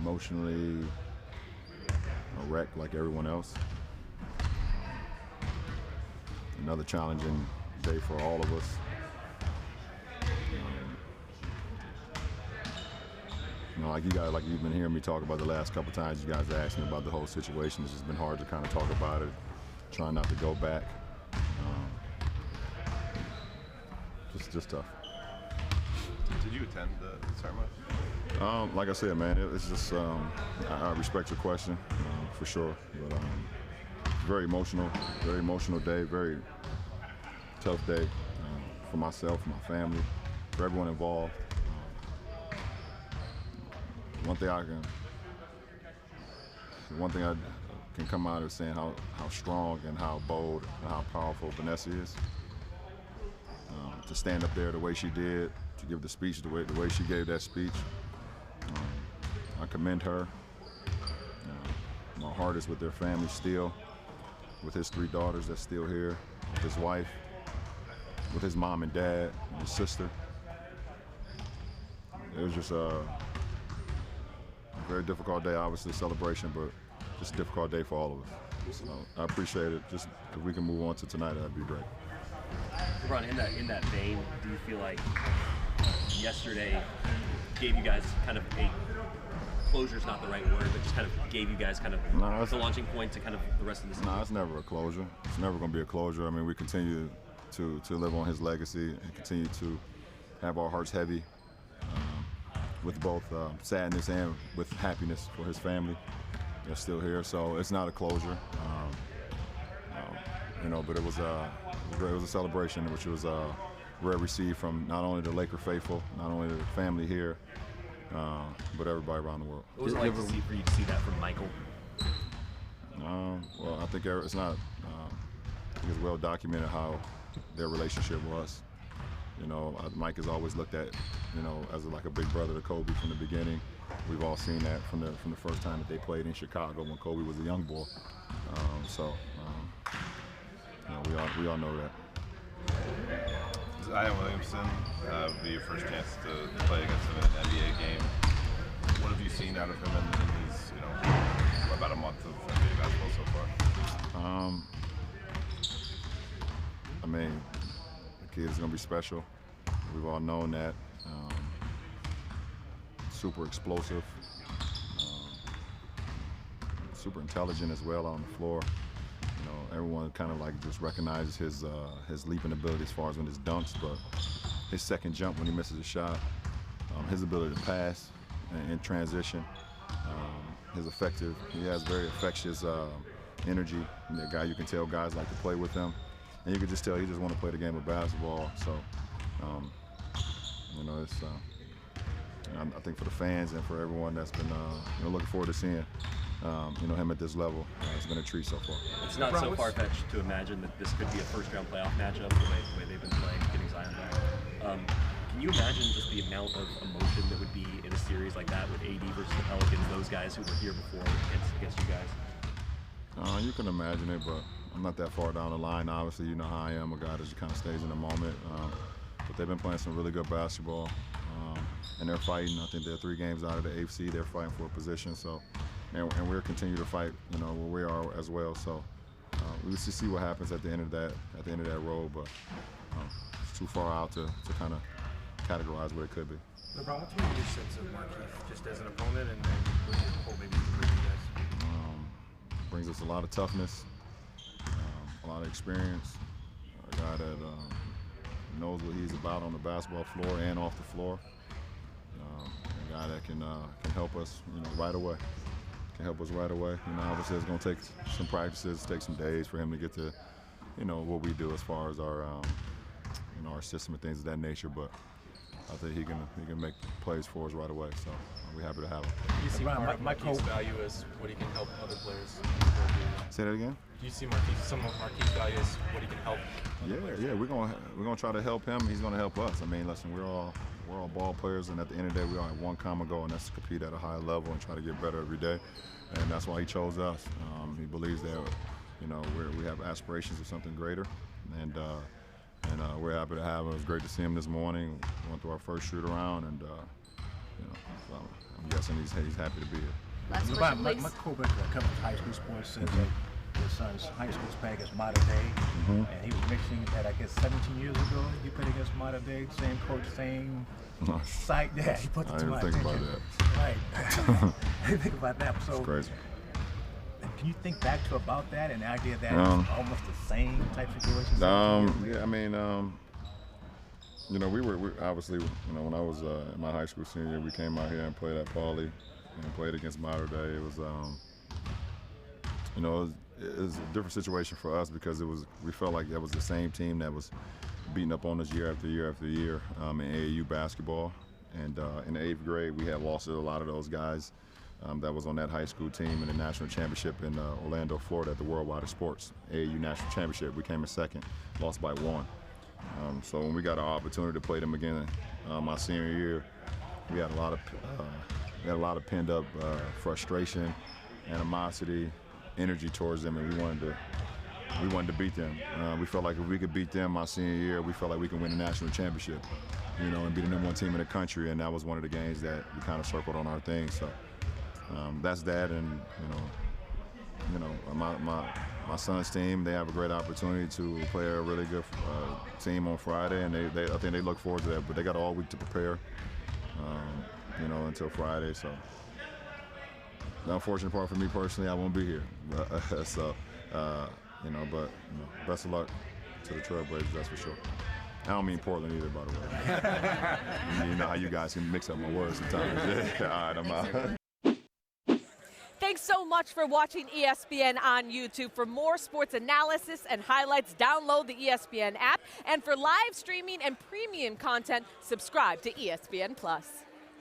emotionally a wreck like everyone else. Another challenging day for all of us. Like you guys, like you've been hearing me talk about the last couple times, you guys asked me about the whole situation. It's just been hard to kind of talk about it, trying not to go back. Just tough. Did you attend the ceremony? Like I said, man, it's just I respect your question for sure, but very emotional day, very tough day for myself, for my family, for everyone involved. One thing I can come out of saying how strong and how bold and how powerful Vanessa is. To stand up there the way she did, to give the speech the way she gave that speech, I commend her. My heart is with their family still, with his 3 daughters that's still here, with his wife, with his mom and dad, and his sister. It was just a very difficult day, obviously celebration, but just a difficult day for all of us. So I appreciate it. Just if we can move on to tonight, that'd be great. LeBron, in that vein, do you feel like yesterday gave you guys kind of closure's not the right word, but just kind of gave you guys kind of the launching point to kind of the rest of the season? No, it's never a closure. It's never going to be a closure. I mean, we continue to live on his legacy and continue to have our hearts heavy with both sadness and with happiness for his family. They're still here, so it's not a closure. But it was a celebration, which was well received from not only the Laker faithful, not only the family here, but everybody around the world. What was it like for you to see that from Michael? Well, I think it's not. I think it's well documented how their relationship was. Mike has always looked at, as like a big brother to Kobe from the beginning. We've all seen that from the first time that they played in Chicago when Kobe was a young boy. We all know that. Zion Williamson be your first chance to play against him in an NBA game. What have you seen out of him in his, about a month of NBA basketball so far? I mean, the kid is going to be special. We've all known that. Super explosive, super intelligent as well on the floor. Everyone kind of like just recognizes his leaping ability as far as when his dunks, but his second jump when he misses a shot, his ability to pass in transition, he has very infectious energy. And the guy, you can tell guys like to play with him, and you can just tell he just want to play the game of basketball. So, it's. I think for the fans and for everyone that's been looking forward to seeing him at this level, it's been a treat so far. It's not so far-fetched to imagine that this could be a first-round playoff matchup the way they've been playing, getting Zion back. Can you imagine just the amount of emotion that would be in a series like that with AD versus the Pelicans, those guys who were here before against you guys? You can imagine it, but I'm not that far down the line. Obviously, you know how I am, a guy that just kind of stays in the moment. But they've been playing some really good basketball. And they're fighting. I think they're 3 games out of the AFC. They're fighting for a position. So, and we're continuing to fight, where we are as well. So, we'll just see what happens at the end of that road. But it's too far out to kind of categorize what it could be. LeBron, what's your sense of Markieff just as an opponent and what you hope maybe for you guys? Brings us a lot of toughness, a lot of experience. A guy that knows what he's about on the basketball floor and off the floor. A guy that can help us, right away. Can help us right away. Obviously it's going to take some practices, take some days for him to get to, what we do as far as our, our system and things of that nature. But I think he can make plays for us right away. So we're happy to have him. Do you see Markieff's value as what he can help other players? Say that again. Do you see some of Markieff's value as what he can help other players? Yeah. We're gonna try to help him. He's gonna help us. I mean, listen, we're all ball players, and at the end of the day, we all have one common goal, and that's to compete at a high level and try to get better every day. And that's why he chose us. He believes that we have aspirations of something greater, and we're happy to have him. It was great to see him this morning. We went through our first shoot around, and So I'm guessing he's happy to be here. Last question, please. My co-worker that covers high school sports says that his son's high school spag is modern day, and he was mixing that, I guess, 17 years ago. He played against modern day, same coach, same site. Yeah, he put it I to didn't my think about attention. that. Right. I didn't think about that. So, It's crazy. can you think back to about that and the idea that it's almost the same type situation? Yeah, I mean, we obviously, when I was in my high school senior year, we came out here and played at Pauley and played against Modern Day. It was, it was a different situation for us because we felt like that was the same team that was beating up on us year after year after year in AAU basketball. And in the 8th grade, we had lost a lot of those guys that was on that high school team in the national championship in Orlando, Florida at the Worldwide of Sports, AAU national championship. We came in second, lost by 1. So when we got our opportunity to play them again my senior year, we had a lot of pent up frustration, animosity, energy towards them, and we wanted to beat them. We felt like if we could beat them my senior year, we felt like we could win the national championship, and be the #1 team in the country. And that was one of the games that we kind of circled on our thing. So that's that, and my son's team, they have a great opportunity to play a really good team on Friday, and I think they look forward to that. But they got all week to prepare, until Friday. So the unfortunate part for me personally, I won't be here. But best of luck to the Trailblazers, that's for sure. I don't mean Portland either, by the way. You know how you guys can mix up my words sometimes. Yeah. All right, I'm out. Thanks so much for watching ESPN on YouTube. For more sports analysis and highlights, download the ESPN app. And for live streaming and premium content, subscribe to ESPN+.